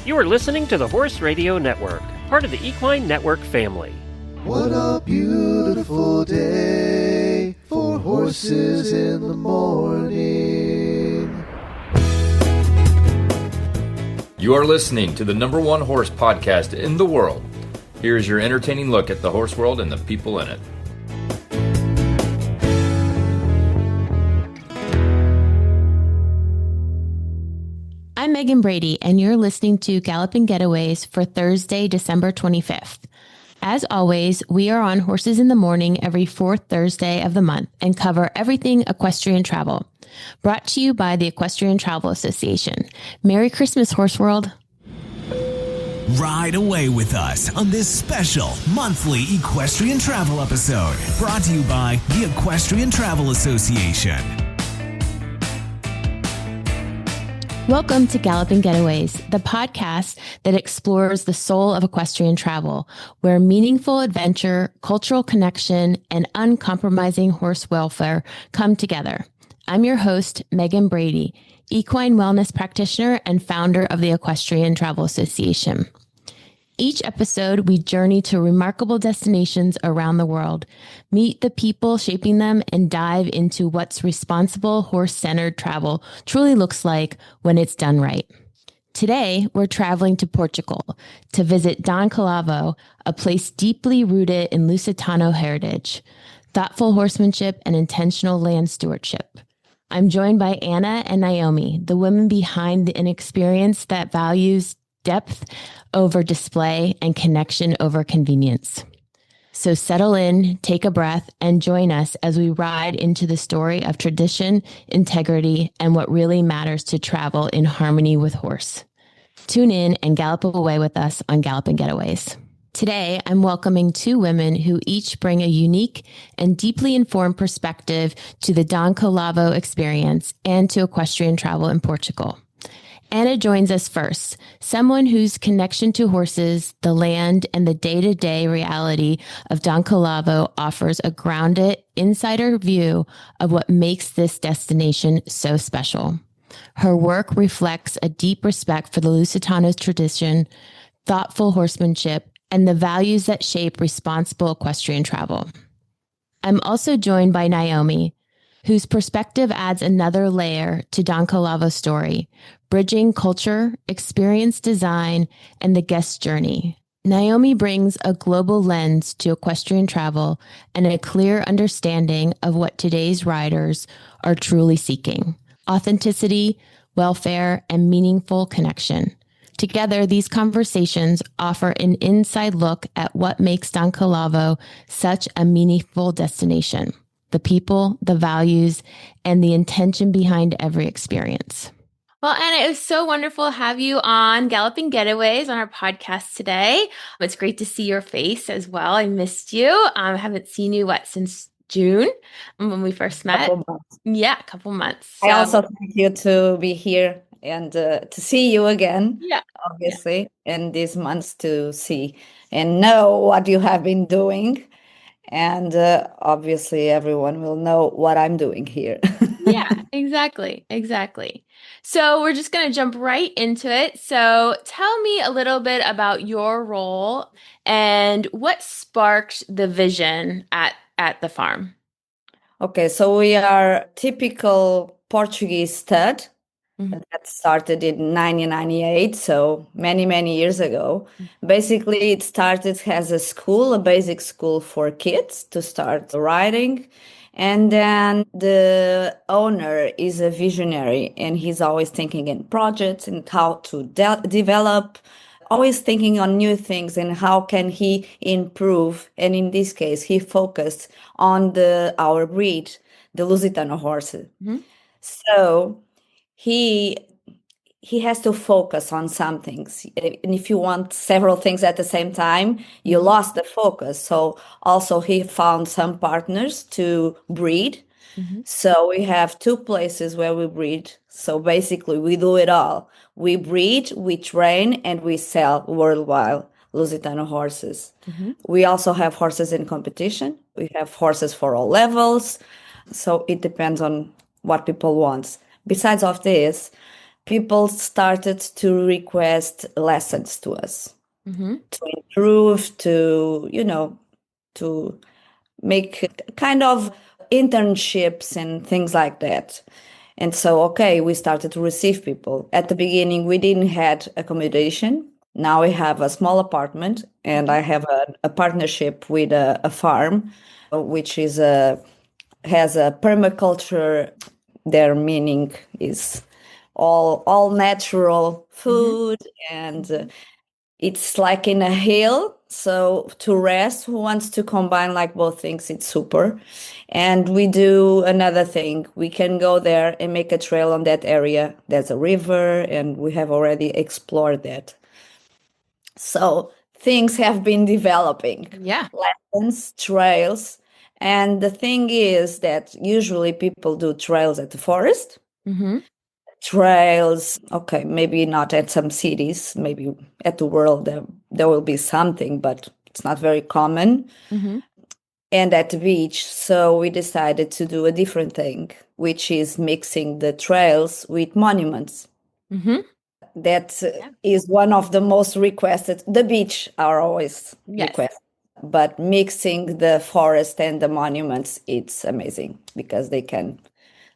You are listening to the Horse Radio Network, part of the Equine Network family. What a beautiful day for horses in the morning. You are listening to the #1 horse podcast in the world. Here's your entertaining look at the horse world and the people in it. I'm Megan Brady, and you're listening to Galloping Getaways for Thursday, December 25th. As always, we are on Horses in the Morning every fourth Thursday of the month and cover everything equestrian travel. Brought to you by the Equestrian Travel Association. Merry Christmas, Horse World. Ride away with us on this special monthly equestrian travel episode, brought to you by the Equestrian Travel Association. Welcome to Galloping Getaways, the podcast that explores the soul of equestrian travel, where meaningful adventure, cultural connection, and uncompromising horse welfare come together. I'm your host, Megan Brady, equine wellness practitioner and founder of the Equestrian Travel Association. Each episode, we journey to remarkable destinations around the world, meet the people shaping them, and dive into what's responsible horse-centered travel truly looks like when it's done right. Today, we're traveling to Portugal to visit Dom Cavalo, a place deeply rooted in Lusitano heritage, thoughtful horsemanship, and intentional land stewardship. I'm joined by Anna and Naomi, the women behind an experience that values depth over display and connection over convenience. So settle in, take a breath, and join us as we ride into the story of tradition, integrity, and what really matters to travel in harmony with horse. Tune in and gallop away with us on Galloping Getaways. Today, I'm welcoming two women who each bring a unique and deeply informed perspective to the Dom Cavalo experience and to equestrian travel in Portugal. Anna joins us first, someone whose connection to horses, the land, and the day-to-day reality of Dom Cavalo offers a grounded, insider view of what makes this destination so special. Her work reflects a deep respect for the Lusitano tradition, thoughtful horsemanship, and the values that shape responsible equestrian travel. I'm also joined by Naomi, whose perspective adds another layer to Dom Cavalo's story, bridging culture, experience design, and the guest journey. Naomi brings a global lens to equestrian travel and a clear understanding of what today's riders are truly seeking: authenticity, welfare, and meaningful connection. Together, these conversations offer an inside look at what makes Dom Cavalo such a meaningful destination: the people, the values, and the intention behind every experience. Well, Anna, it was so wonderful to have you on Galloping Getaways on our podcast today. It's great to see your face as well. I missed you. I haven't seen you, since June when we first met? Couple months. Yeah, a couple months. I also thank you to be here and to see you again, obviously, in these months to see and know what you have been doing. And obviously, everyone will know what I'm doing here. Yeah, exactly. So we're just going to jump right into it. So tell me a little bit about your role and what sparked the vision at the farm. Okay, so we are typical Portuguese stud. Mm-hmm. That started in 1998, so many years ago. Basically, it started as a school, a basic school for kids to start riding. And then the owner is a visionary, and he's always thinking in projects and how to develop, always thinking on new things and how can he improve. And in this case, he focused on our breed, the Lusitano horses. Mm-hmm. So he has to focus on some things. And if you want several things at the same time, you lost the focus. So also he found some partners to breed. Mm-hmm. So we have two places where we breed. So basically we do it all. We breed, we train, and we sell worldwide Lusitano horses. Mm-hmm. We also have horses in competition. We have horses for all levels. So it depends on what people want. Besides of this, people started to request lessons to us Mm-hmm. to improve, to make kind of internships and things like that. And so, okay, we started to receive people. At the beginning, we didn't had accommodation. Now we have a small apartment, and I have a partnership with a farm, which is has a permaculture. Their meaning is all natural food, and it's like in a hill. So to rest, who wants to combine like both things, it's super. And we do another thing. We can go there and make a trail on that area. There's a river, and we have already explored that. So things have been developing. Yeah. Lessons, trails. And the thing is that usually people do trails at the forest. Mm-hmm. Trails, okay, maybe not at some cities, maybe at the world there will be something, but it's not very common. Mm-hmm. And at the beach, so we decided to do a different thing, which is mixing the trails with monuments. Mm-hmm. That is one of the most requested. The beach are always Yes. requested, but mixing the forest and the monuments, it's amazing because they can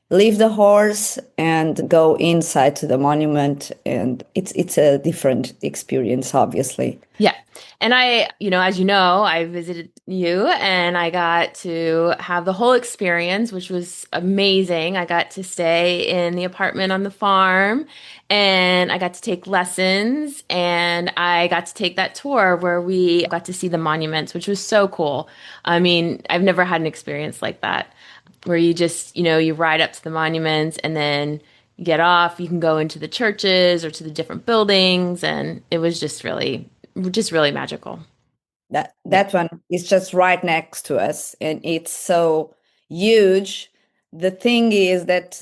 leave the horse and go inside to the monument, and it's a different experience, obviously. Yeah. And I, as you know, I visited you and I got to have the whole experience, which was amazing. I got to stay in the apartment on the farm and I got to take lessons and I got to take that tour where we got to see the monuments, which was so cool. I mean, I've never had an experience like that where you just, you ride up to the monuments and then you get off, you can go into the churches or to the different buildings. And it was just really magical. That one is just right next to us, and it's so huge. The thing is that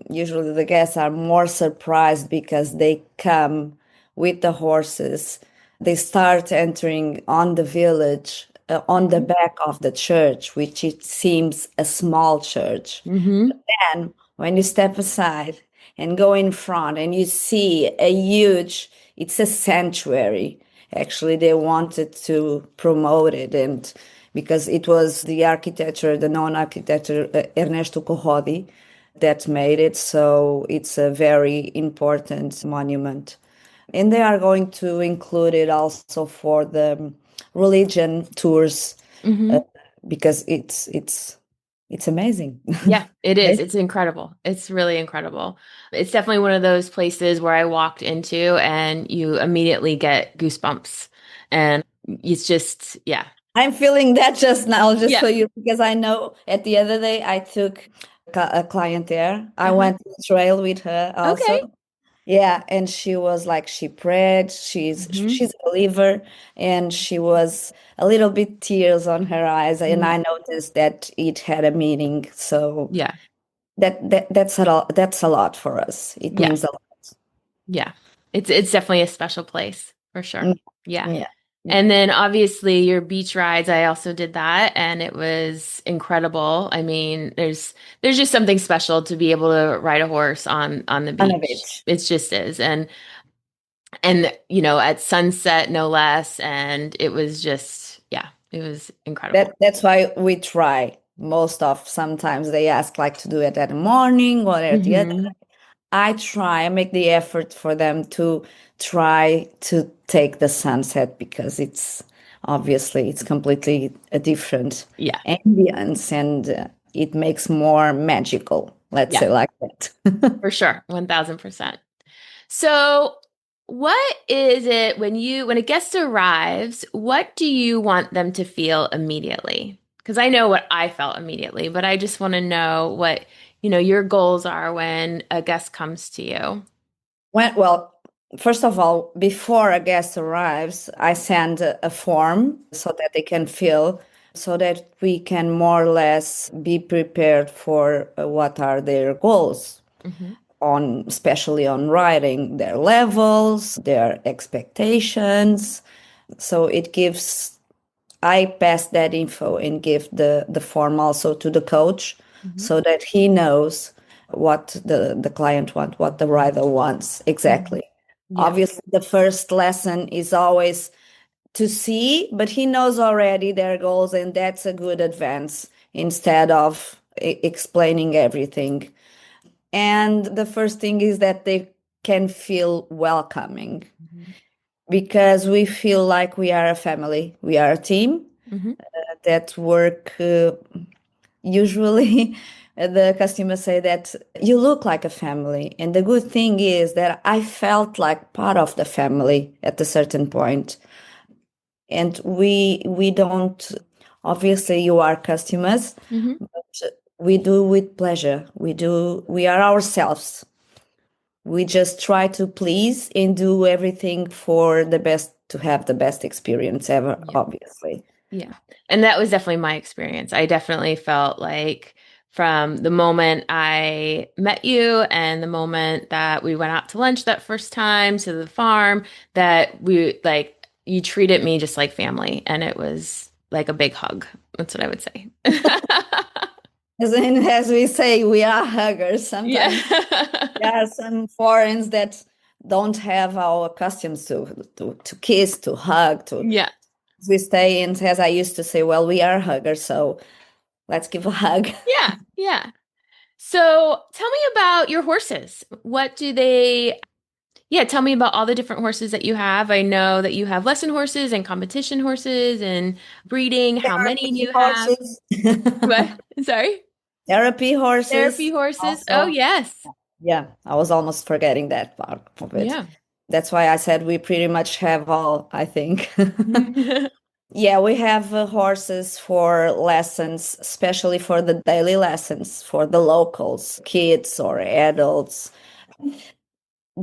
usually the guests are more surprised because they come with the horses. They start entering on the village, on the back of the church, which it seems a small church. Mm-hmm. But then when you step aside and go in front and you see it's a sanctuary. Actually, they wanted to promote it, and because it was the known architecture Ernesto Corrodi that made it, so it's a very important monument. And they are going to include it also for the religion tours, Mm-hmm. because it's amazing. Yeah, it is. It's incredible. It's really incredible. It's definitely one of those places where I walked into and you immediately get goosebumps. And it's just, yeah. I'm feeling that just now, just Yeah. for you, because I know at the other day I took a client there. I went to the trail with her also. Okay. Yeah, and she was like, she prayed, Mm-hmm. she's a believer, and she was a little bit tears on her eyes, and I noticed that it had a meaning. So Yeah. that's a lot for us. It Yeah. means a lot. Yeah. It's definitely a special place for sure. Yeah. Yeah. And then obviously your beach rides, I also did that and it was incredible. I mean, there's just something special to be able to ride a horse on the beach. On a beach. It just is. And at sunset no less, and it was just it was incredible. That's why we try. Sometimes they ask like to do it at the morning or at the other. I make the effort for them to try to take the sunset, because it's completely a different ambience, and it makes more magical, let's say like that. For sure. 1000%. So what is it when a guest arrives, what do you want them to feel immediately? Because I know what I felt immediately, but I just want to know what your goals are when a guest comes to you. Well, first of all, before a guest arrives, I send a form so that they can fill, so that we can more or less be prepared for what are their goals, especially on writing their levels, their expectations. So I pass that info and give the form also to the coach, so that he knows what the client wants, what the rider wants exactly. Yeah. Obviously, the first lesson is always to see, but he knows already their goals, and that's a good advance instead of explaining everything. And the first thing is that they can feel welcoming because we feel like we are a family, we are a team that work. Usually, the customers say that you look like a family. And the good thing is that I felt like part of the family at a certain point. And we don't, obviously you are customers, but we do with pleasure. We are ourselves. We just try to please and do everything for the best, to have the best experience ever, obviously. Yeah. And that was definitely my experience. I definitely felt like from the moment I met you and the moment that we went out to lunch that first time to the farm, that you treated me just like family. And it was like a big hug. That's what I would say. As we say, we are huggers. Sometimes there are some foreigners that don't have our customs to kiss, to hug, to we stay in, as I used to say, well, we are huggers, so let's give a hug. Yeah. So tell me about your horses. Tell me about all the different horses that you have. I know that you have lesson horses and competition horses and breeding. How many do you have? Horses. What? Sorry? Therapy horses. Therapy horses. Also. Oh, yes. Yeah, I was almost forgetting that part of it. Yeah. That's why I said we pretty much have all, I think. Yeah, we have horses for lessons, especially for the daily lessons for the locals, kids or adults.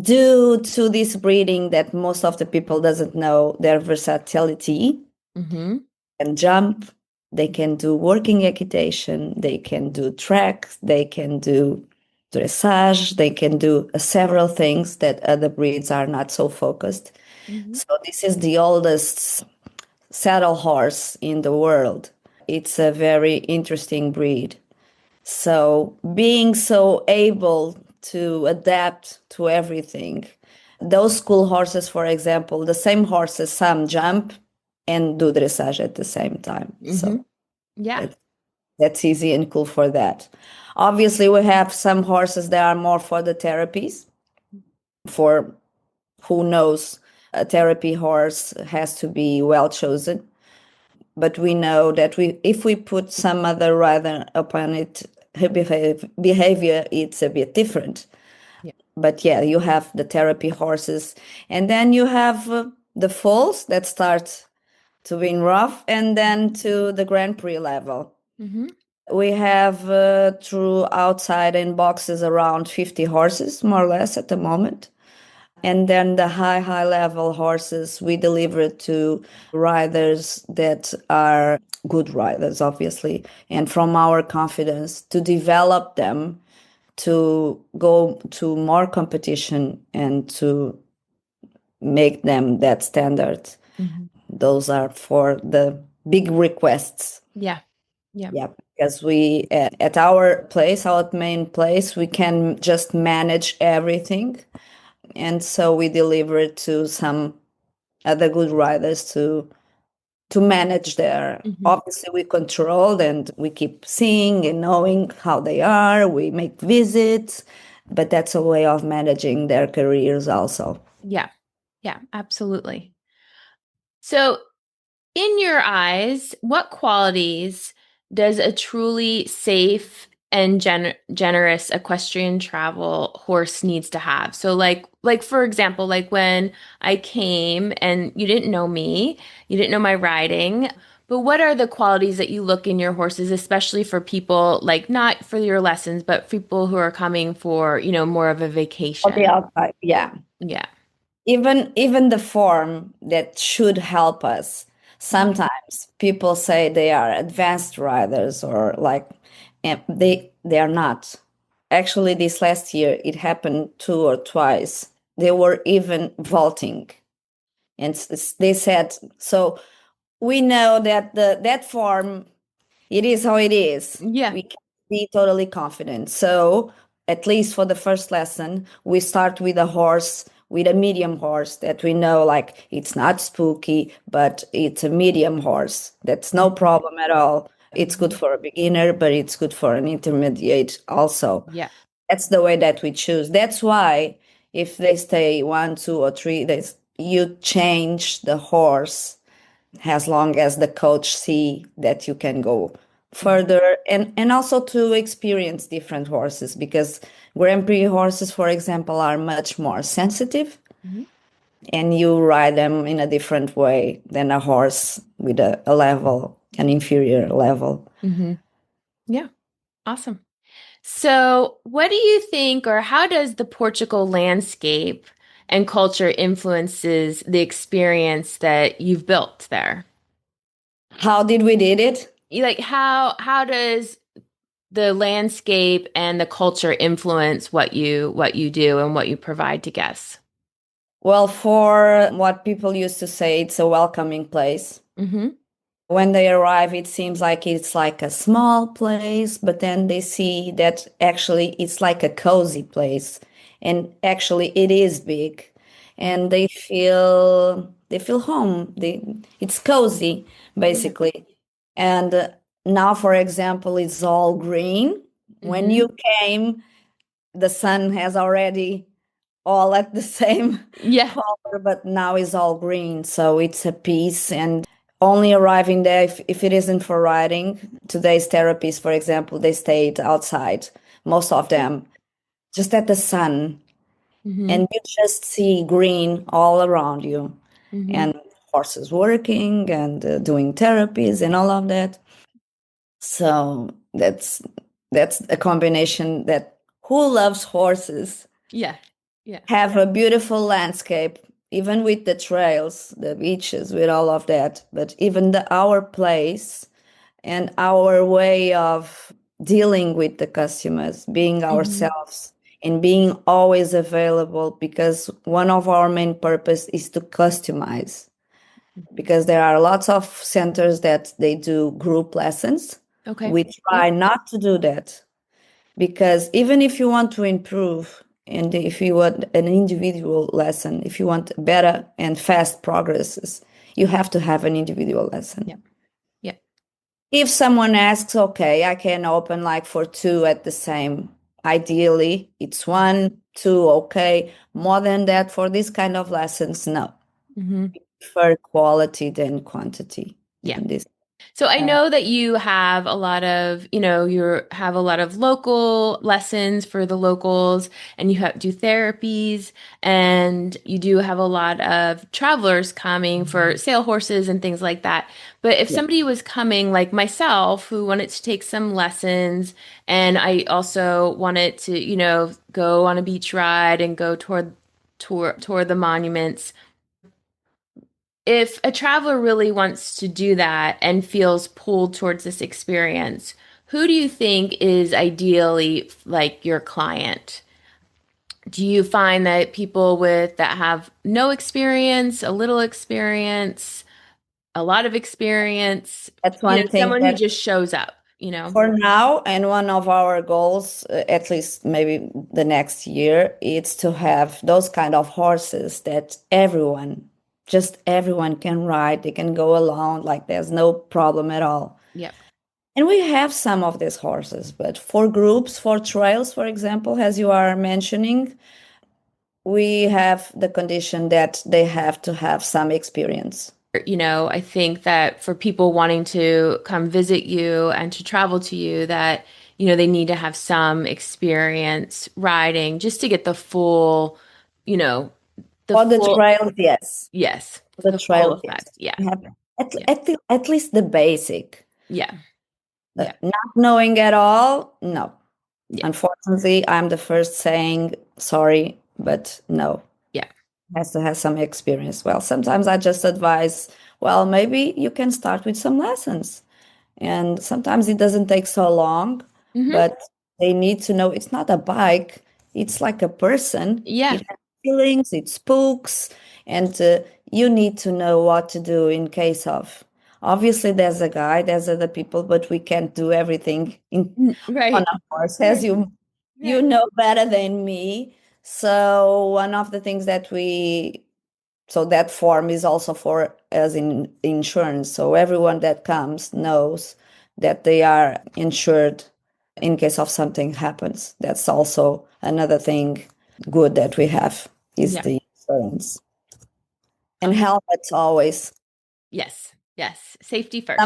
Due to this breeding that most of the people doesn't know, their versatility can jump, they can do working equitation, they can do track, they can do dressage, they can do several things that other breeds are not so focused. So this is the oldest saddle horse in the world. It's a very interesting breed. So being so able to adapt to everything. Those school horses, for example, the same horses, some jump and do dressage at the same time. So that's easy and cool for that. Obviously, we have some horses that are more for the therapies. For who knows, a therapy horse has to be well chosen. But we know that if we put some other rider upon it, her behavior, it's a bit different. But yeah, you have the therapy horses, and then you have the foals that start to be rough, and then to the Grand Prix level. We have through outside and boxes around 50 horses, more or less, at the moment. And then the high level horses we deliver to riders that are good riders, obviously, and from our confidence to develop them to go to more competition and to make them that standard. Those are for the big requests. Yeah, because we at our place, our main place, we can just manage everything. And so we deliver it to some other good riders to manage their, obviously we control and we keep seeing and knowing how they are. We make visits, but that's a way of managing their careers also. Yeah, absolutely. So in your eyes, what qualities does a truly safe and generous equestrian travel horse needs to have? So like for example, like when I came and you didn't know me, you didn't know my riding, but what are the qualities that you look in your horses, especially for people, like not for your lessons, but people who are coming for, more of a vacation? On the outside, yeah. Even the form that should help us. Sometimes people say they are advanced riders or they are not. Actually, this last year, it happened 2 or twice. They were even vaulting. And they said, so we know that that form, it is how it is. Yeah. We can be totally confident. So at least for the first lesson, we start with a medium horse that we know like it's not spooky, but it's a medium horse. That's no problem at all. It's good for a beginner, but it's good for an intermediate also. Yeah. That's the way that we choose. That's why if they stay 1, 2, or 3 days, you change the horse as long as the coach see that you can go further, and also to experience different horses, because Grand Prix horses, for example, are much more sensitive, and you ride them in a different way than a horse with an inferior level. Yeah. Awesome. So, what do you think, or how does the Portugal landscape and culture influences the experience that you've built there? How did we did it? Like how does the landscape and the culture influence what you do and what you provide to guests? Well, for what people used to say, it's a welcoming place. When they arrive, it seems like it's like a small place, but then they see that actually it's like a cozy place. And actually it is big. And they feel home. It's cozy, basically. And now, for example, it's all green. When you came, the sun has already all at the same color, but now it's all green. So it's a piece, and only arriving there if it isn't for riding. Today's therapists, for example, they stayed outside, most of them, just at the sun. And you just see green all around you, and horses working and doing therapies and all of that. So that's a combination that who loves horses have a beautiful landscape, even with the trails, the beaches, with all of that. But even our place and our way of dealing with the customers, being ourselves and being always available, because one of our main purpose is to customize. Because there are lots of centers that they do group lessons. We try not to do that, because even if you want to improve, and if you want an individual lesson, if you want better and fast progresses, you have to have an individual lesson. If someone asks, okay, I can open like for 2 at the same, ideally it's 1, 2, okay. More than that for this kind of lessons, no. Prefer quality than quantity. So I know that you have a lot of, you have a lot of local lessons for the locals, and you do therapies, and you do have a lot of travelers coming for sale horses and things like that. But if somebody was coming like myself who wanted to take some lessons, and I also wanted to, go on a beach ride and go tour the monuments, if a traveler really wants to do that and feels pulled towards this experience, who do you think is ideally like your client? Do you find that people that have no experience, a little experience, a lot of experience, That's one thing, someone who just shows up, For now, and one of our goals, at least maybe the next year, is to have those kind of horses that just everyone can ride. They can go alone, like there's no problem at all. And we have some of these horses, but for groups, for trails, for example, as you are mentioning, we have the condition that they have to have some experience. I think that for people wanting to come visit you and to travel to you, that, they need to have some experience riding just to get the full, the trails, yes. Yes. The trail effect. At least the basic. Not knowing at all, no. Unfortunately, I'm the first saying sorry, but no. Has to have some experience. Well, sometimes I just advise, well, maybe you can start with some lessons. And sometimes it doesn't take so long, but they need to know it's not a bike. It's like a person. It has feelings, it spooks, and you need to know what to do in case of. Obviously, there's a guide, there's other people, but we can't do everything on a horse, as you you know better than me. So one of the things so that form is also for as in insurance. So everyone that comes knows that they are insured in case of something happens. That's also another thing good that we have is the insurance. And helmets always. Yes. Safety first.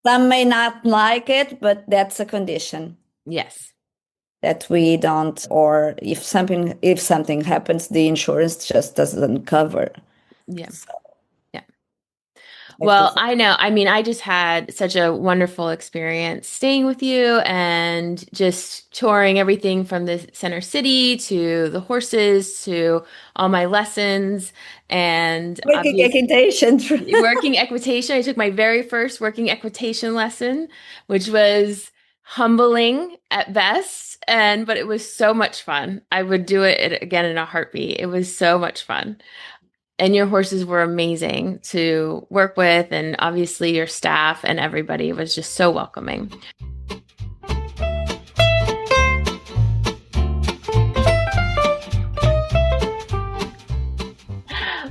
Some may not like it, but that's a condition. Yes. That we don't, or if something happens, the insurance just doesn't cover. Yeah. So, well, I know. I mean, I just had such a wonderful experience staying with you and just touring everything from the center city to the horses to all my lessons and working equitation. working equitation. I took my very first working equitation lesson, which was humbling at best, but it was so much fun. I would do it again in a heartbeat. It was so much fun. And your horses were amazing to work with, and obviously your staff and everybody was just so welcoming.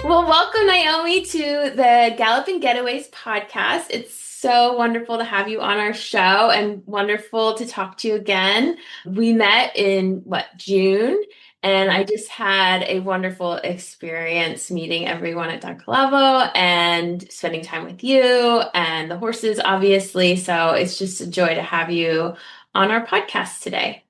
Well, welcome, Naomi, to the Galloping Getaways podcast. It's so wonderful to have you on our show and wonderful to talk to you again. We met in, June? And I just had a wonderful experience meeting everyone at Dom Cavalo and spending time with you and the horses, obviously. So it's just a joy to have you on our podcast today.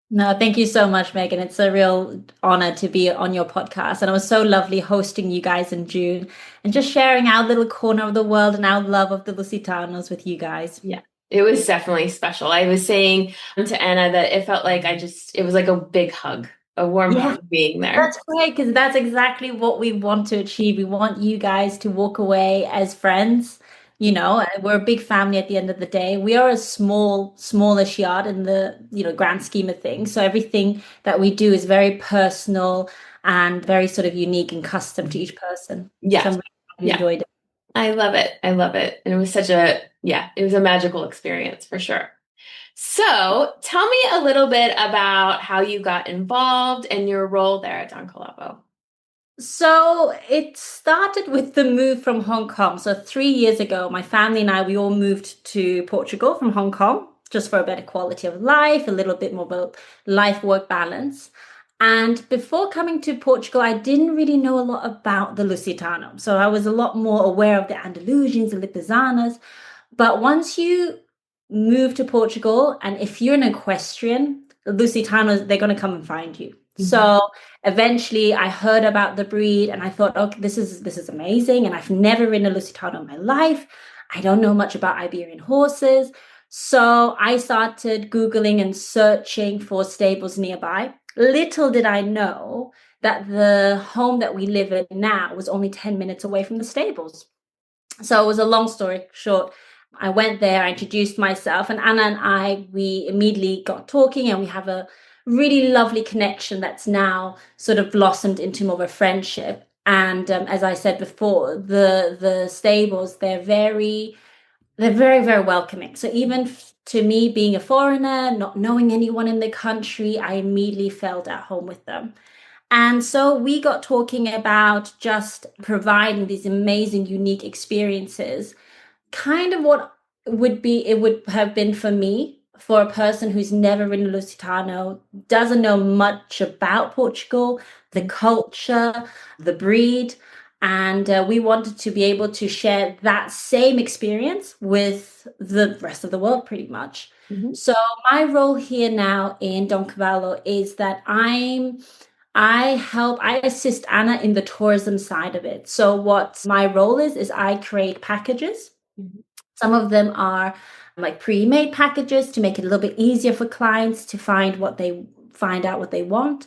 No, thank you so much, Megan. It's a real honor to be on your podcast. And it was so lovely hosting you guys in June and just sharing our little corner of the world and our love of the Lusitanos with you guys. Yeah, it was definitely special. I was saying to Anna that it felt like it was like a big hug. A warm hug being there. That's great, because that's exactly what we want to achieve. We want you guys to walk away as friends. You know, we're a big family at the end of the day. We are a smallish yard in the, grand scheme of things. So everything that we do is very personal and very sort of unique and custom to each person. Yeah. So really enjoyed it. I love it. And it was it was a magical experience for sure. So tell me a little bit about how you got involved and your role there at Dom Cavalo. So it started with the move from Hong Kong. So 3 years ago, my family and we all moved to Portugal from Hong Kong, just for a better quality of life, a little bit more of a life-work balance. And before coming to Portugal, I didn't really know a lot about the Lusitano. So I was a lot more aware of the Andalusians, the Lipizzaners. But once you move to Portugal, and if you're an equestrian, the Lusitanos, they're going to come and find you. Mm-hmm. So eventually I heard about the breed and I thought, okay, this is amazing. And I've never ridden a Lusitano in my life. I don't know much about Iberian horses. So I started Googling and searching for stables nearby. Little did I know that the home that we live in now was only 10 minutes away from the stables. So it was a long story short. I went there, I introduced myself, and Anna and we immediately got talking, and we have a really lovely connection that's now sort of blossomed into more of a friendship. And as I said before, the stables, they're very, very welcoming. So even to me, being a foreigner, not knowing anyone in the country, I immediately felt at home with them. And so we got talking about just providing these amazing, unique experiences. Kind of what it would have been for me, for a person who's never ridden a Lusitano, doesn't know much about Portugal, the culture, the breed. And we wanted to be able to share that same experience with the rest of the world, pretty much. Mm-hmm. So my role here now in Dom Cavalo is that I assist Anna in the tourism side of it. So what my role is I create packages. Mm-hmm. Some of them are like pre-made packages to make it a little bit easier for clients to find out what they want.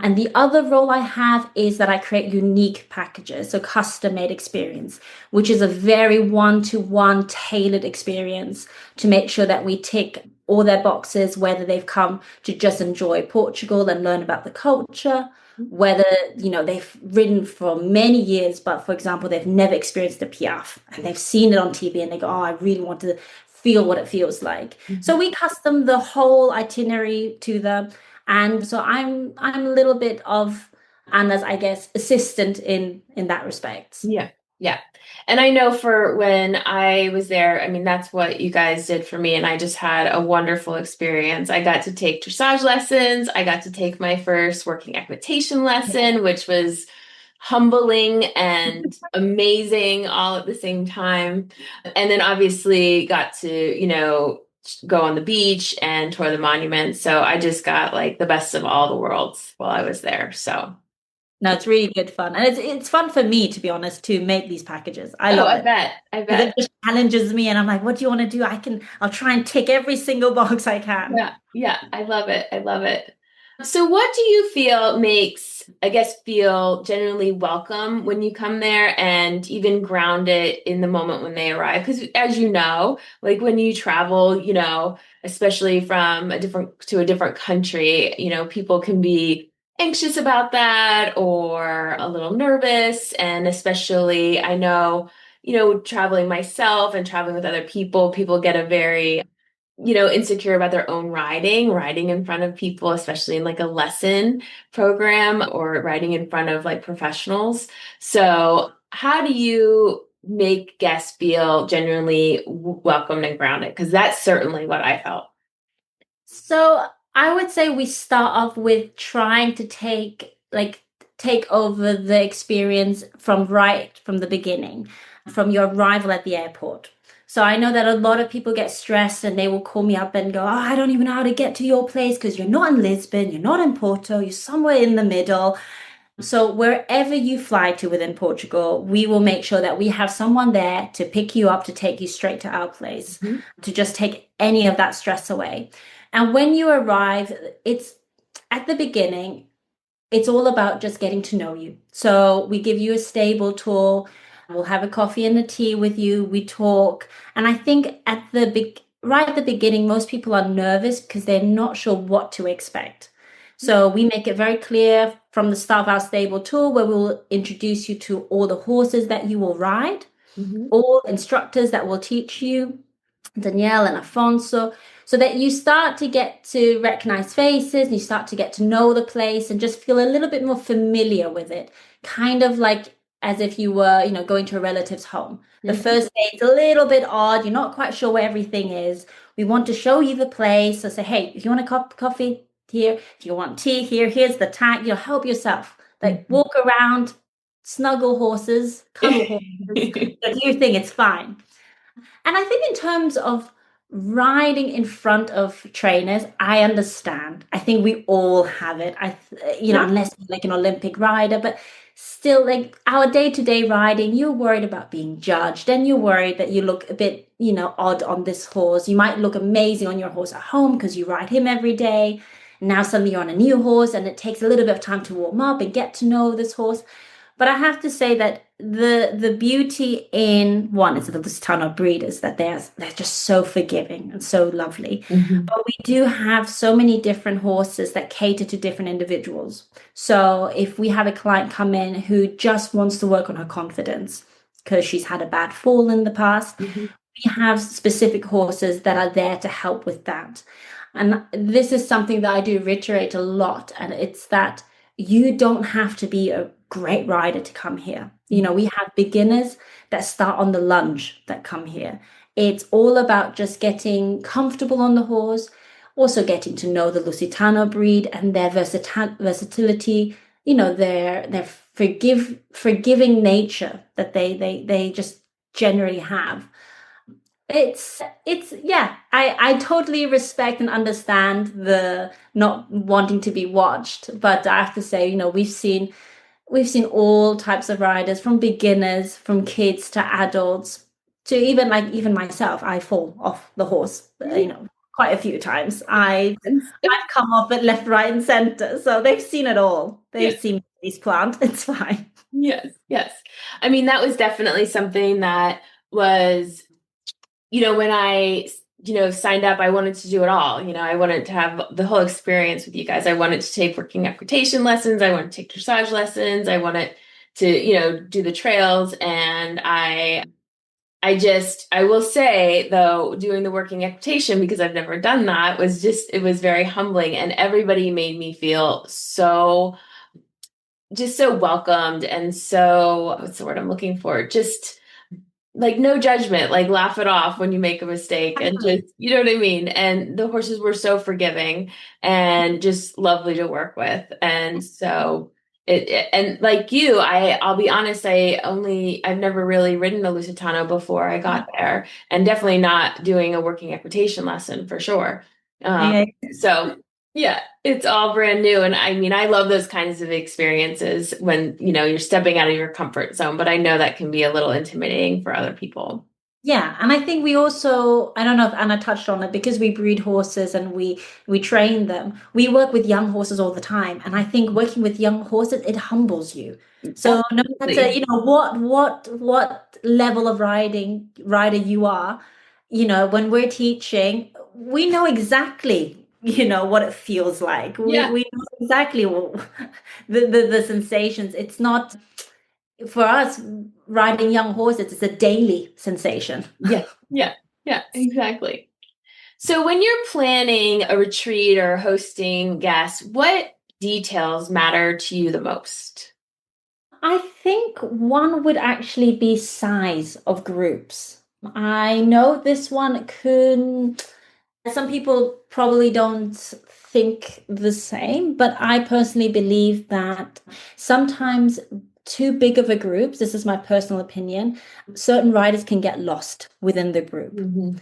And the other role I have is that I create unique packages, so custom-made experience, which is a very one-to-one tailored experience to make sure that we tick all their boxes, whether they've come to just enjoy Portugal and learn about the culture, whether, they've ridden for many years, but for example, they've never experienced the Piaffe and they've seen it on TV and they go, oh, I really want to feel what it feels like. Mm-hmm. So we custom the whole itinerary to them. And so I'm a little bit of Anna's, I guess, assistant in that respect. Yeah. Yeah. And I know for when I was there, I mean, that's what you guys did for me. And I just had a wonderful experience. I got to take dressage lessons. I got to take my first working equitation lesson, which was humbling and amazing all at the same time. And then obviously got to, go on the beach and tour the monuments. So I just got like the best of all the worlds while I was there. So no, it's really good fun. And it's fun for me, to be honest, to make these packages. I love it. I Because bet. it just challenges me and I'm like, what do you want to do? I'll try and tick every single box I can. Yeah, I love it. I love it. So what do you feel makes, I guess, feel genuinely welcome when you come there and even grounded in the moment when they arrive? Because as you know, like when you travel, especially from a different country, people can be anxious about that or a little nervous. And especially I know, traveling myself and traveling with other people get a very insecure about their own riding in front of people, especially in like a lesson program or riding in front of like professionals. So how do you make guests feel genuinely welcomed and grounded? Because that's certainly what I felt. So I would say we start off with trying to take over the experience from the beginning, from your arrival at the airport. So I know that a lot of people get stressed and they will call me up and go, oh, I don't even know how to get to your place because you're not in Lisbon, you're not in Porto, you're somewhere in the middle. So wherever you fly to within Portugal, we will make sure that we have someone there to pick you up, to take you straight to our place, to just take any of that stress away. And when you arrive, it's at the beginning, it's all about just getting to know you. So we give you a stable tour. We'll have a coffee and a tea with you. We talk. And I think right at the beginning, most people are nervous because they're not sure what to expect. So we make it very clear from the start of our stable tour where we'll introduce you to all the horses that you will ride, all instructors that will teach you, Danielle and Afonso, so that you start to get to recognize faces and you start to get to know the place and just feel a little bit more familiar with it, kind of like as if you were, going to a relative's home. The first day it's a little bit odd. You're not quite sure where everything is. We want to show you the place. So say, hey, if you want a cup of coffee here, if you want tea here, here's the tag. Help yourself. Like walk around, snuggle horses, cuddle horses, do your thing. It's fine. And I think in terms of riding in front of trainers, I understand. I think we all have it. Unless you're like an Olympic rider, but still, like our day-to-day riding, you're worried about being judged, and you're worried that you look a bit, odd on this horse. You might look amazing on your horse at home because you ride him every day. Now suddenly you're on a new horse, and it takes a little bit of time to warm up and get to know this horse. But I have to say that the beauty in one is the Lusitano breed is that they're just so forgiving and so lovely. But we do have so many different horses that cater to different individuals. So if we have a client come in who just wants to work on her confidence because she's had a bad fall in the past, we have specific horses that are there to help with that. And this is something that I do reiterate a lot, and it's that you don't have to be a great rider to come here. We have beginners that start on the lunge that come here. It's all about just getting comfortable on the horse, also getting to know the Lusitano breed and their versatility, their forgiving nature that they just generally have. I totally respect and understand the not wanting to be watched, but I have to say, we've seen all types of riders, from beginners, from kids to adults, to even myself. I fall off the horse, quite a few times. I've come off it left, right, and center. So they've seen it all. They've seen these plant. It's fine. Yes. I mean, that was definitely something that was, when I, signed up, I wanted to do it all. I wanted to have the whole experience with you guys. I wanted to take working equitation lessons. I wanted to take dressage lessons. I wanted to, do the trails. And I I will say though, doing the working equitation, because I've never done that, it was very humbling, and everybody made me feel just so welcomed, and so, what's the word I'm looking for? Just like no judgment, like laugh it off when you make a mistake, and just, you know what I mean? And the horses were so forgiving and just lovely to work with. And so and like you, I'll be honest, I've never really ridden a Lusitano before I got there, and definitely not doing a working equitation lesson for sure. So yeah, it's all brand new. And I mean, I love those kinds of experiences when, you're stepping out of your comfort zone, but I know that can be a little intimidating for other people. Yeah, and I think we also, I don't know if Anna touched on it, because we breed horses and we train them. We work with young horses all the time, and I think working with young horses, it humbles you. So no matter, what level of rider you are, when we're teaching, we know exactly, what it feels like. We know exactly the sensations. It's not, for us, riding young horses, it's a daily sensation. Yeah, exactly. So when you're planning a retreat or hosting guests, what details matter to you the most? I think one would actually be size of groups. I know this one some people probably don't think the same, but I personally believe that sometimes too big of a group, this is my personal opinion, certain riders can get lost within the group. Mm-hmm.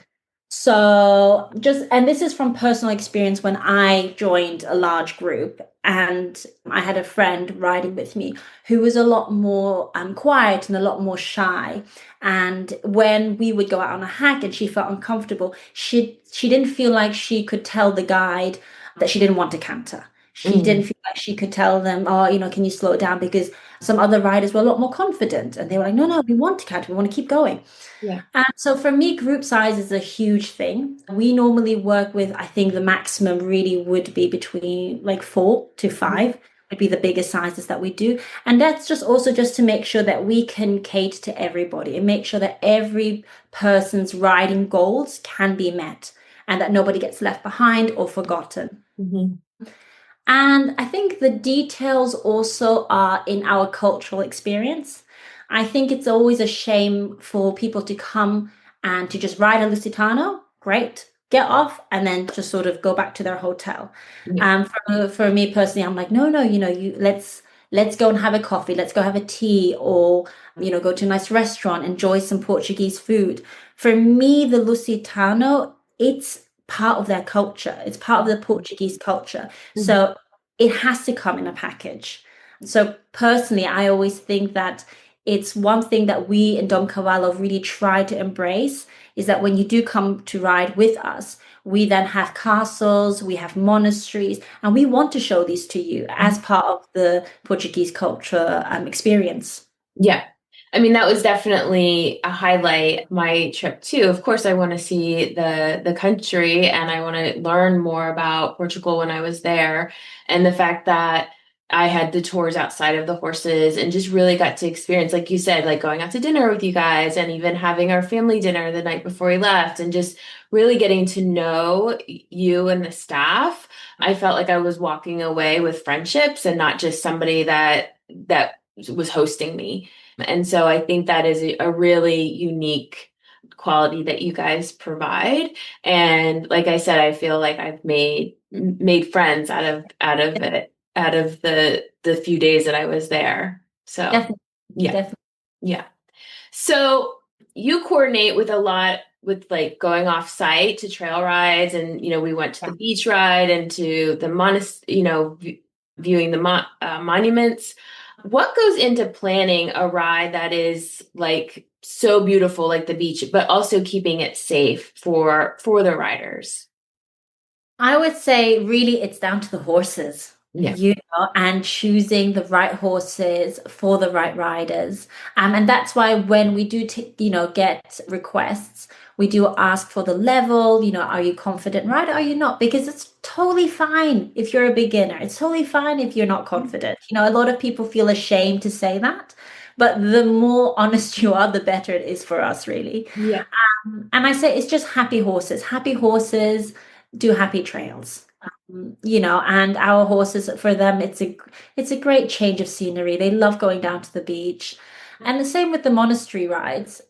So and this is from personal experience when I joined a large group, and I had a friend riding with me who was a lot more quiet and a lot more shy. And when we would go out on a hack and she felt uncomfortable, she didn't feel like she could tell the guide that she didn't want to canter. She didn't feel like she could tell them, can you slow it down? Because some other riders were a lot more confident, and they were like, no, we want to canter, we want to keep going. Yeah. And so for me, group size is a huge thing. We normally work with, I think the maximum really would be between like 4 to 5 would be the biggest sizes that we do. And that's just to make sure that we can cater to everybody and make sure that every person's riding goals can be met and that nobody gets left behind or forgotten. Mm-hmm. And I think the details also are in our cultural experience. I think it's always a shame for people to come and to just ride a Lusitano, great, get off, and then just sort of go back to their hotel. Yeah. For me personally, I'm like, no, let's go and have a coffee, let's go have a tea, or go to a nice restaurant, enjoy some Portuguese food. For me, the Lusitano, it's part of their culture. It's part of the Portuguese culture. Mm-hmm. So it has to come in a package. So personally, I always think that it's one thing that we in Dom Cavalo really try to embrace, is that when you do come to ride with us, we then have castles, we have monasteries, and we want to show these to you as part of the Portuguese culture experience. Yeah. I mean, that was definitely a highlight of my trip too. Of course, I want to see the country, and I want to learn more about Portugal when I was there. And the fact that I had the tours outside of the horses and just really got to experience, like you said, like going out to dinner with you guys, and even having our family dinner the night before we left, and just really getting to know you and the staff. I felt like I was walking away with friendships and not just somebody that was hosting me. And so I think that is a really unique quality that you guys provide. And like I said, I feel like I've made friends out of it, out of the few days that I was there. So Definitely. Yeah. So you coordinate with a lot with like going off site to trail rides, and we went to the beach ride and to the viewing the monuments. What goes into planning a ride that is like so beautiful, like the beach, but also keeping it safe for the riders? I would say really it's down to the horses. Yeah. And choosing the right horses for the right riders. And that's why when we do, get requests, we do ask for the level, are you confident rider? Are you not? Because it's totally fine if you're a beginner. It's totally fine if you're not confident. A lot of people feel ashamed to say that. but the more honest you are, the better it is for us, really. Yeah. And I say it's just happy horses. Happy horses do happy trails. And our horses, for them, it's a great change of scenery. They love going down to the beach. And the same with the monastery rides.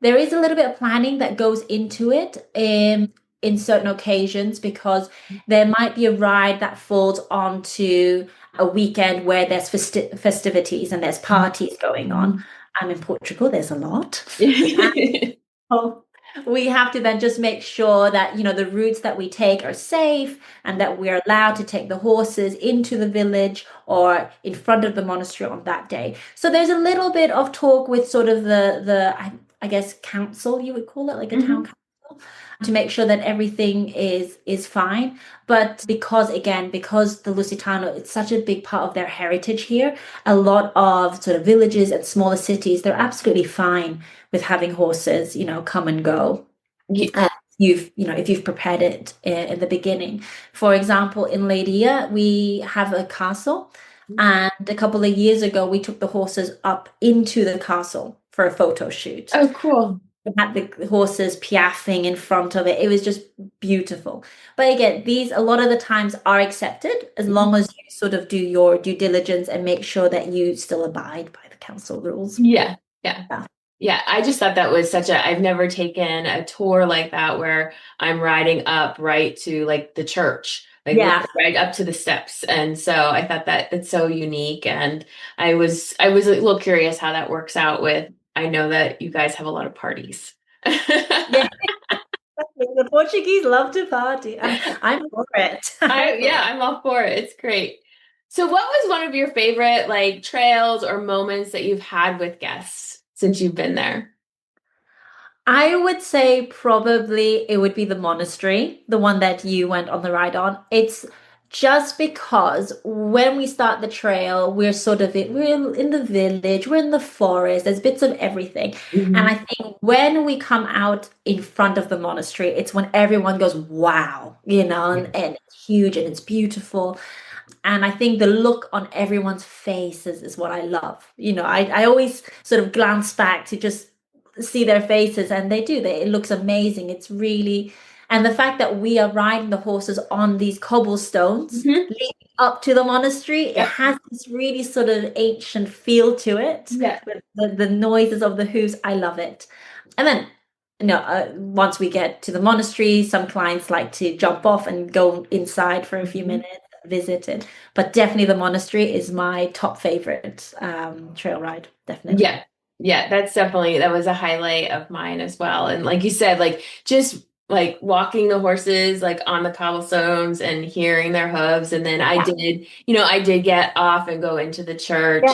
There is a little bit of planning that goes into it in certain occasions, because there might be a ride that falls onto a weekend where there's festivities and there's parties going on. I'm in Portugal, there's a lot. So we have to then just make sure that, the routes that we take are safe and that we're allowed to take the horses into the village or in front of the monastery on that day. So there's a little bit of talk with sort of the I guess council, you would call it, like a town council, to make sure that everything is fine. But because the Lusitano, it's such a big part of their heritage here, a lot of sort of villages and smaller cities, they're absolutely fine with having horses, come and go. If you've prepared it in the beginning. For example, in Leiria, we have a castle, and a couple of years ago, we took the horses up into the castle for a photo shoot. Oh, cool. We had the horses piaffing in front of it. It was just beautiful. But again, these a lot of the times are accepted as long as you sort of do your due diligence and make sure that you still abide by the council rules. Yeah. I just thought that was I've never taken a tour like that where I'm riding up right to like the church, right up to the steps. And so I thought that it's so unique. And I was a little curious how that works out with, I know that you guys have a lot of parties. Yeah. The Portuguese love to party. I'm for it. I'm all for it. It's great. So what was one of your favorite trails or moments that you've had with guests since you've been there? I would say probably it would be the monastery, the one that you went on the ride on. It's just because when we start the trail, we're in the village, we're in the forest, there's bits of everything. And I think when we come out in front of the monastery, it's when everyone goes, wow, and it's huge and it's beautiful. And I think the look on everyone's faces is what I love. I always sort of glance back to just see their faces, and it looks amazing. It's really, and the fact that we are riding the horses on these cobblestones leading up to the monastery, it has this really sort of ancient feel to it. Yeah. With the noises of the hooves, I love it. And then, once we get to the monastery, some clients like to jump off and go inside for a few minutes, visit it. But definitely the monastery is my top favorite trail ride, definitely. Yeah, that was a highlight of mine as well. And like you said, just walking the horses on the cobblestones and hearing their hooves. And then I did get off and go into the church,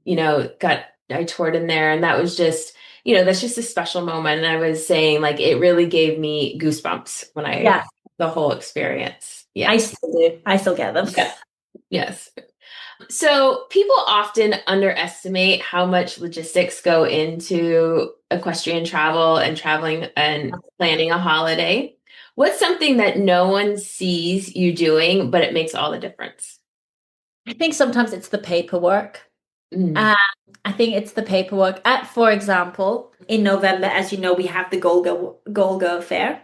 I toured in there, and that was just, that's just a special moment. And I was saying it really gave me goosebumps when the whole experience. Yeah. I still do. I still get them. Yeah. Yes. So people often underestimate how much logistics go into equestrian travel and traveling and planning a holiday. What's something that no one sees you doing, but it makes all the difference? I think sometimes it's the paperwork. I think it's the paperwork. For example, in November, as you know, we have the Golga Fair.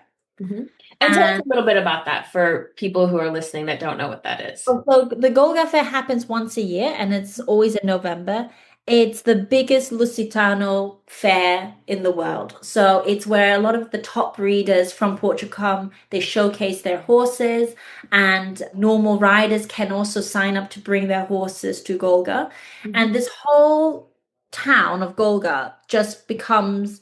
And tell us a little bit about that for people who are listening that don't know what that is. So the Golga Fair happens once a year, and it's always in November. It's the biggest Lusitano fair in the world. So it's where a lot of the top breeders from Portugal come. They showcase their horses, and normal riders can also sign up to bring their horses to Golga. And this whole town of Golga just becomes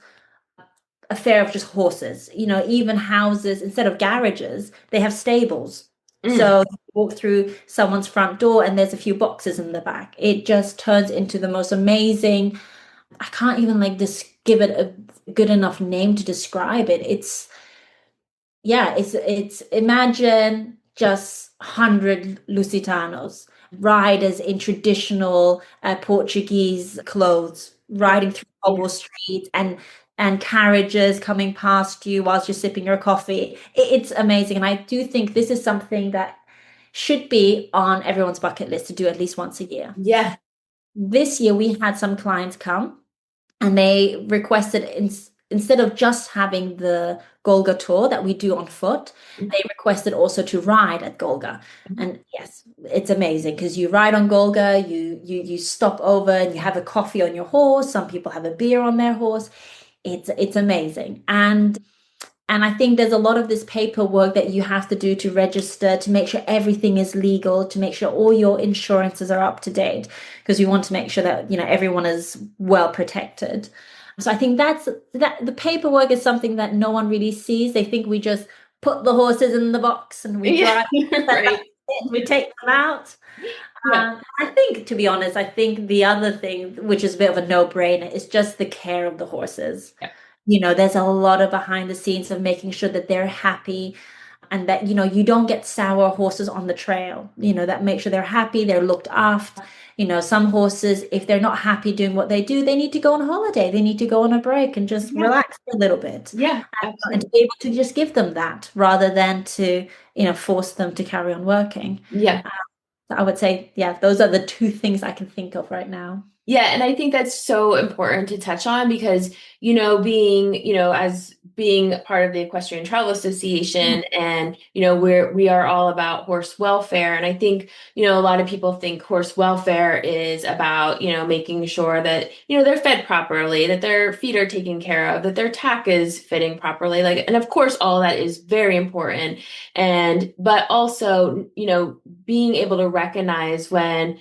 a fair of just horses. Even houses, instead of garages, they have stables. So you walk through someone's front door and there's a few boxes in the back. It just turns into the most amazing, I can't even give it a good enough name to describe it. It's imagine just 100 Lusitanos, riders in traditional Portuguese clothes, riding through cobble streets and carriages coming past you whilst you're sipping your coffee. It's amazing. And I do think this is something that should be on everyone's bucket list to do at least once a year. Yeah. this year we had some clients come and they requested instead of just having the Golga tour that we do on foot, they requested also to ride at Golga. And yes, it's amazing because you ride on Golga, you stop over and you have a coffee on your horse. Some people have a beer on their horse. It's amazing. And I think there's a lot of this paperwork that you have to do to register, to make sure everything is legal, to make sure all your insurances are up to date, because you want to make sure that, everyone is well protected. So I think that the paperwork is something that no one really sees. They think we just put the horses in the box and we drive, right. we take them out. I think, to be honest, I think the other thing, which is a bit of a no-brainer, is just the care of the horses. There's a lot of behind the scenes of making sure that they're happy and that, you don't get sour horses on the trail, that make sure they're happy, they're looked after. Some horses, if they're not happy doing what they do, they need to go on holiday. They need to go on a break and just relax for a little bit. Yeah, and to be able to just give them that rather than to, force them to carry on working. Yeah. I would say, those are the two things I can think of right now. Yeah, and I think that's so important to touch on because, being part of the Equestrian Travel Association and, we are all about horse welfare. And I think, a lot of people think horse welfare is about, making sure that, they're fed properly, that their feet are taken care of, that their tack is fitting properly. And of course, all that is very important. But also, being able to recognize when,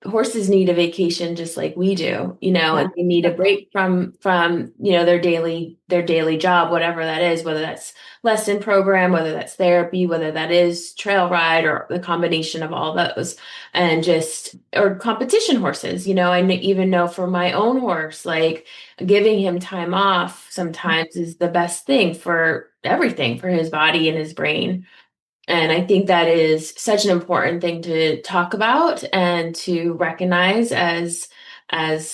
horses need a vacation just like we do, and they need a break from their daily job, whatever that is, whether that's lesson program, whether that's therapy, whether that is trail ride or the combination of all those, and or competition horses. I even know for my own horse, like giving him time off sometimes is the best thing for everything, for his body and his brain. And I think that is such an important thing to talk about and to recognize as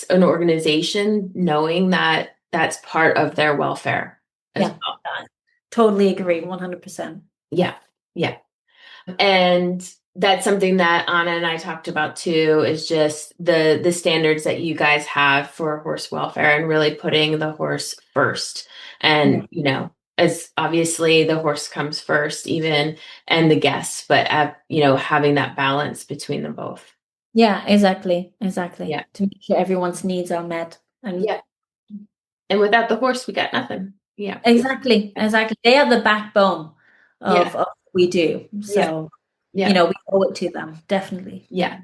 an organization, knowing that that's part of their welfare as well. Totally agree, 100%. Yeah. And that's something that Anna and I talked about too, is just the standards that you guys have for horse welfare and really putting the horse first. And, as obviously the horse comes first even, and the guests, but having that balance between them both. Yeah, exactly. Yeah. To make sure everyone's needs are met. And without the horse, we got nothing. Yeah, exactly. They are the backbone of what we do. So, we owe it to them, definitely. Yeah.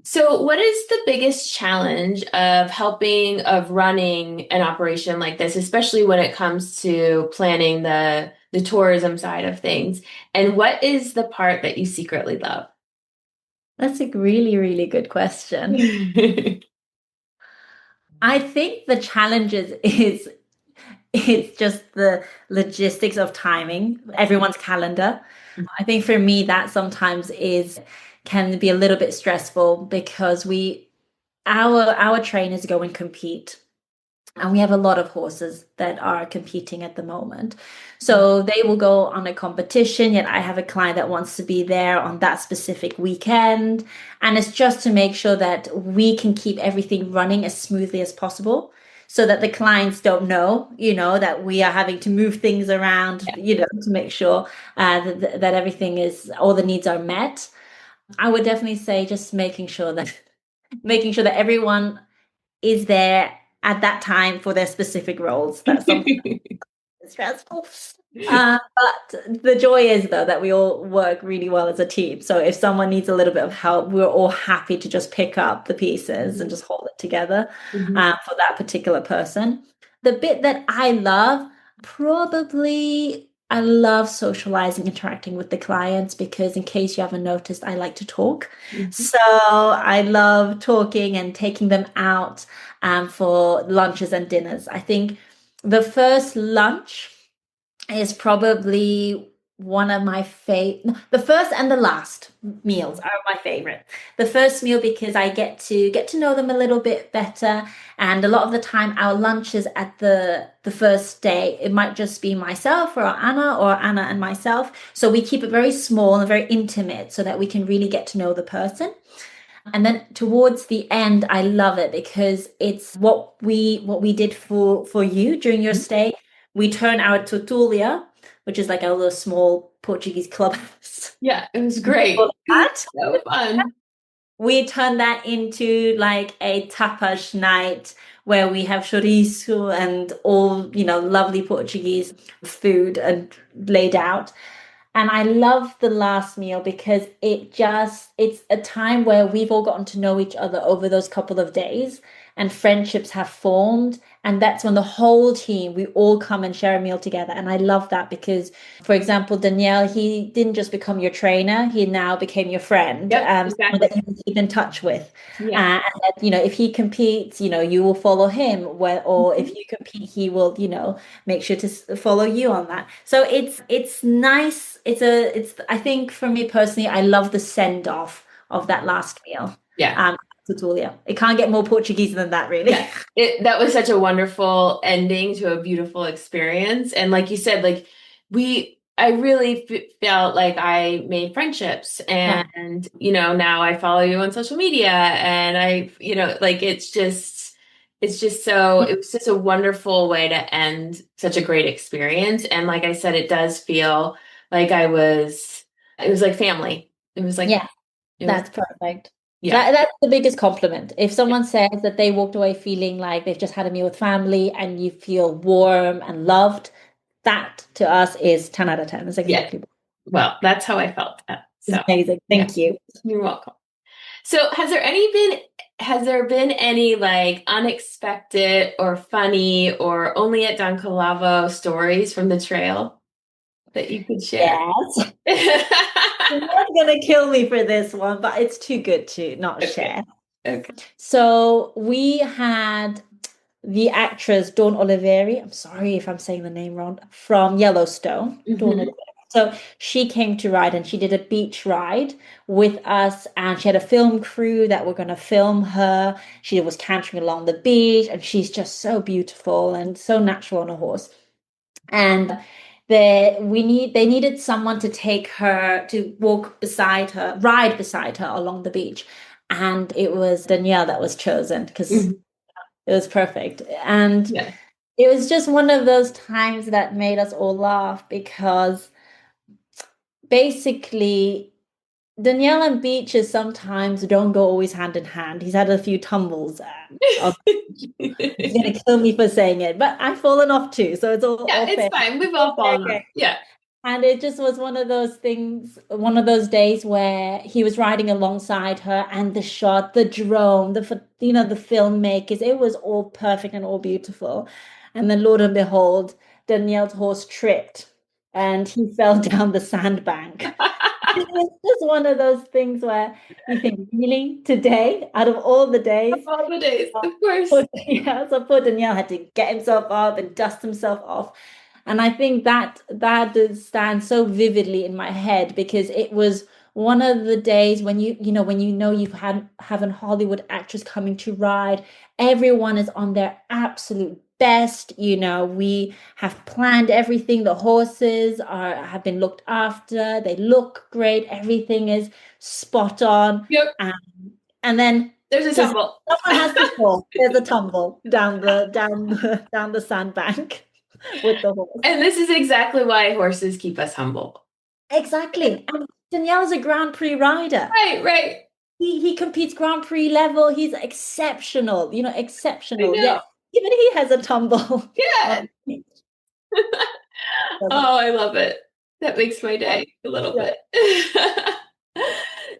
So what is the biggest challenge of running an operation like this, especially when it comes to planning the tourism side of things? And what is the part that you secretly love? That's a really, really good question. I think the challenges it's just the logistics of timing, everyone's calendar. I think for me that sometimes can be a little bit stressful because our trainers go and compete, and we have a lot of horses that are competing at the moment. So they will go on a competition, yet I have a client that wants to be there on that specific weekend. And it's just to make sure that we can keep everything running as smoothly as possible so that the clients don't know, that we are having to move things around, to make sure that everything all the needs are met. I would definitely say just making sure that everyone is there at that time for their specific roles. That's something that's stressful. But the joy is, though, that we all work really well as a team. So if someone needs a little bit of help, we're all happy to just pick up the pieces and just hold it together for that particular person. The bit that I love, I love socializing, interacting with the clients, because in case you haven't noticed, I like to talk. So I love talking and taking them out for lunches and dinners. I think the first lunch is probably one of my favorite. The first and the last meals are my favorite. The first meal because I get to know them a little bit better, and a lot of the time our lunches at the first day, it might just be myself or Anna and myself. So we keep it very small and very intimate so that we can really get to know the person. And then towards the end, I love it because it's what we did for you during your stay. We turned our tutulia, which is like a little small Portuguese clubhouse. Yeah, it was great. It was so fun. We turned that into like a tapas night where we have chorizo and all, lovely Portuguese food and laid out. And I love the last meal because it's a time where we've all gotten to know each other over those couple of days and friendships have formed. And that's when the whole team, we all come and share a meal together. And I love that because, for example, Danielle, he didn't just become your trainer, he now became your friend. Exactly. That you can keep in touch with. Yeah. And that, if he competes, you will follow him, or if you compete, he will, make sure to follow you on that. So it's nice. I think for me personally, I love the send off of that last meal. Yeah. Tutulia. It can't get more Portuguese than that, really. Yeah. That was such a wonderful ending to a beautiful experience. And like you said, like I really felt like I made friendships and, now I follow you on social media and like it was just a wonderful way to end such a great experience. And like I said, it does feel like it was like family. It was like, that's perfect. Yeah. That's the biggest compliment. If someone says that they walked away feeling like they've just had a meal with family and you feel warm and loved, that to us is 10 out of 10. It's exactly. Well, that's how I felt. So amazing. Thank you. You're welcome. So has there been any like unexpected or funny or only at Dom Cavalo stories from the trail that you could share? Yes. You're not going to kill me for this one, but it's too good to not share. Okay. So we had the actress Dawn Oliveri, I'm sorry if I'm saying the name wrong, from Yellowstone. Dawn Oliveri. So she came to ride and she did a beach ride with us and she had a film crew that were going to film her. She was cantering along the beach and she's just so beautiful and so natural on a horse. And they needed someone to take her, to ride beside her along the beach. And it was Danielle that was chosen because it was perfect. And it was just one of those times that made us all laugh because basically Danielle and beaches sometimes don't go always hand in hand. He's had a few tumbles. He's going to kill me for saying it, but I've fallen off too. So it's all it's fair. Fine. We've all fallen off. Yeah. And it just was one of those things, one of those days where he was riding alongside her and the shot, the drone, the filmmakers, it was all perfect and all beautiful. And then Lord and behold, Danielle's horse tripped and he fell down the sandbank. It was just one of those things where you think, really, today, out of all the days? Of all the days, of course. So poor Danielle had to get himself up and dust himself off. And I think that does stand so vividly in my head because it was one of the days when you have a Hollywood actress coming to ride, everyone is on their absolute best. We have planned everything. The horses have been looked after. They look great. Everything is spot on. Yep. And then there's a tumble. Someone has to fall. There's a tumble down the sandbank with the horse. And this is exactly why horses keep us humble. Exactly. And Danielle's a Grand Prix rider. Right. He competes Grand Prix level. He's exceptional. Exceptional. Yeah. Even he has a tumble. Yeah. Oh, I love it. That makes my day a little bit.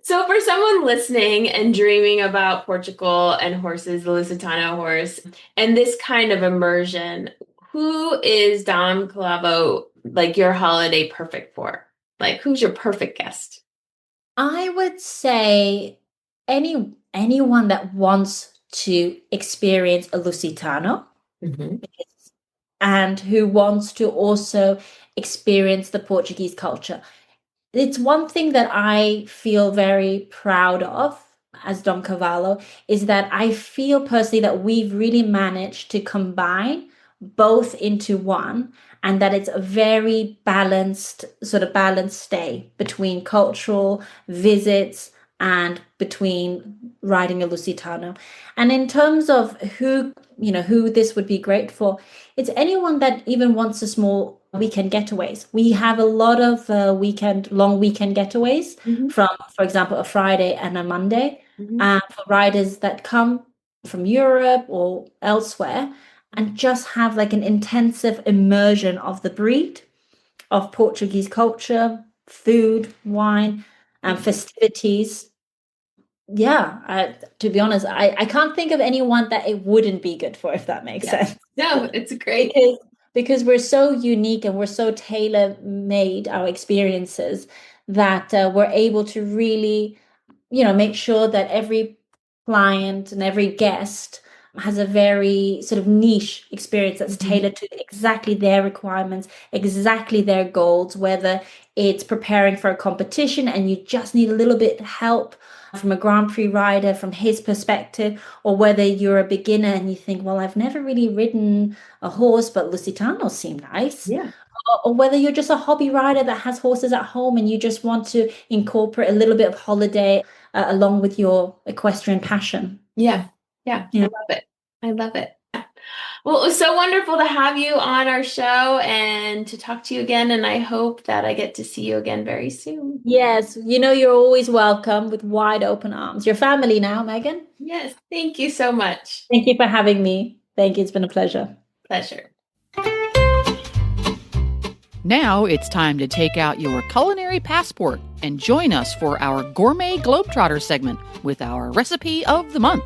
So for someone listening and dreaming about Portugal and horses, the Lusitano horse, and this kind of immersion, who is Dom Cavalo, like your holiday perfect for? Like, who's your perfect guest? I would say anyone that wants to experience a Lusitano and who wants to also experience the Portuguese culture. It's one thing that I feel very proud of as Dom Cavalo is that I feel personally that we've really managed to combine both into one and that it's a very balanced stay between cultural visits and between riding a Lusitano. And in terms of who this would be great for, it's anyone that even wants a small weekend getaways. We have a lot of long weekend getaways from, for example, a Friday and a Monday, for riders that come from Europe or elsewhere and just have like an intensive immersion of the breed, of Portuguese culture, food, wine, and festivities. Yeah, to be honest, I can't think of anyone that it wouldn't be good for, if that makes sense. No, it's great. Because we're so unique and we're so tailor-made, our experiences, that we're able to really, make sure that every client and every guest has a very sort of niche experience that's tailored to exactly their requirements, exactly their goals, whether it's preparing for a competition and you just need a little bit help from a Grand Prix rider from his perspective, or whether you're a beginner and you think, well, I've never really ridden a horse, but Lusitanos seem nice. Yeah. Or whether you're just a hobby rider that has horses at home and you just want to incorporate a little bit of holiday along with your equestrian passion. Yeah. I love it. I love it. Well, it was so wonderful to have you on our show and to talk to you again. And I hope that I get to see you again very soon. Yes. You're always welcome with wide open arms. Your family now, Megan. Yes. Thank you so much. Thank you for having me. Thank you. It's been a pleasure. Pleasure. Now it's time to take out your culinary passport and join us for our Gourmet Globetrotter segment with our recipe of the month.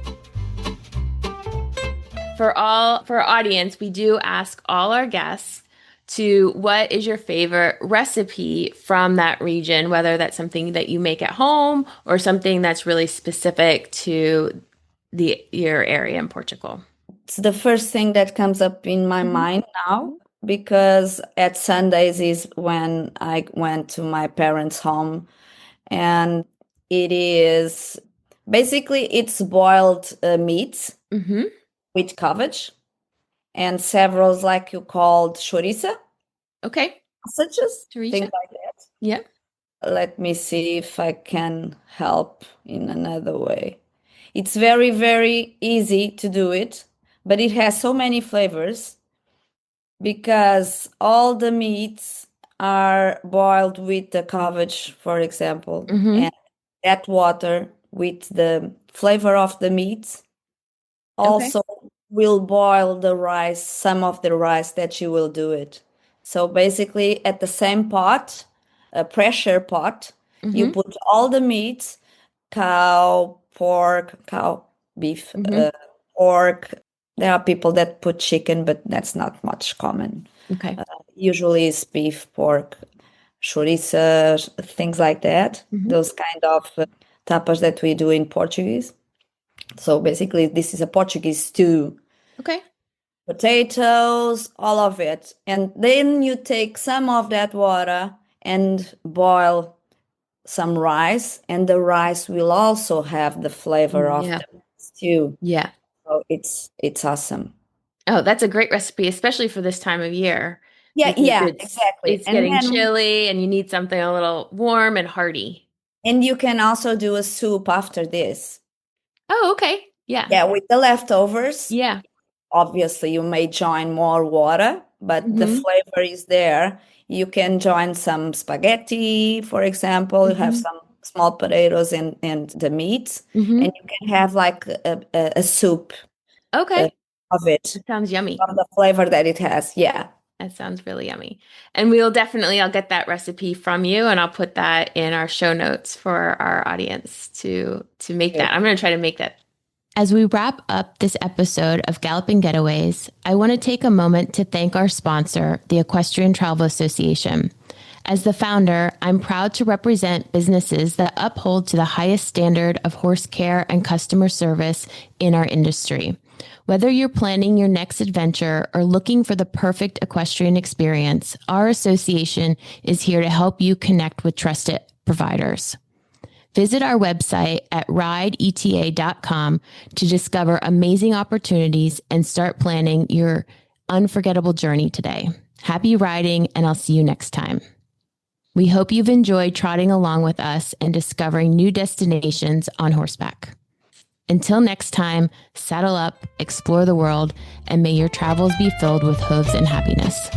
For our audience, we do ask all our guests to what is your favorite recipe from that region, whether that's something that you make at home or something that's really specific to your area in Portugal. It's the first thing that comes up in my mind now, because at Sundays is when I went to my parents' home, and it is basically it's boiled meats with cabbage and several, like you called chouriça. Okay. Sausages, Chorizo. things like that. Yeah. Let me see if I can help in another way. It's very, very easy to do it, but it has so many flavors because all the meats are boiled with the cabbage, for example, and that water with the flavor of the meats also will boil the rice, some of the rice that you will do it. So basically at the same pot, a pressure pot, you put all the meats, beef, pork. There are people that put chicken, but that's not much common. Okay. Usually it's beef, pork, chouriça, things like that. Those kind of tapas that we do in Portuguese. So basically this is a Portuguese stew. Okay. Potatoes, all of it. And then you take some of that water and boil some rice, and the rice will also have the flavor of the stew. Yeah. So it's awesome. Oh, that's a great recipe, especially for this time of year. Yeah, exactly. It's getting chilly and you need something a little warm and hearty. And you can also do a soup after this. Oh, okay. Yeah. Yeah, with the leftovers. Yeah. Obviously, you may join more water, but the flavor is there. You can join some spaghetti, for example. You have some small potatoes and the meat, and you can have like a soup. Okay. Of it. That sounds yummy. Of the flavor that it has. Yeah. That sounds really yummy. And I'll get that recipe from you, and I'll put that in our show notes for our audience to make that. I'm going to try to make that. As we wrap up this episode of Galloping Getaways, I want to take a moment to thank our sponsor, the Equestrian Travel Association. As the founder, I'm proud to represent businesses that uphold to the highest standard of horse care and customer service in our industry. Whether you're planning your next adventure or looking for the perfect equestrian experience, our association is here to help you connect with trusted providers. Visit our website at rideeta.com to discover amazing opportunities and start planning your unforgettable journey today. Happy riding, and I'll see you next time. We hope you've enjoyed trotting along with us and discovering new destinations on horseback. Until next time, saddle up, explore the world, and may your travels be filled with hooves and happiness.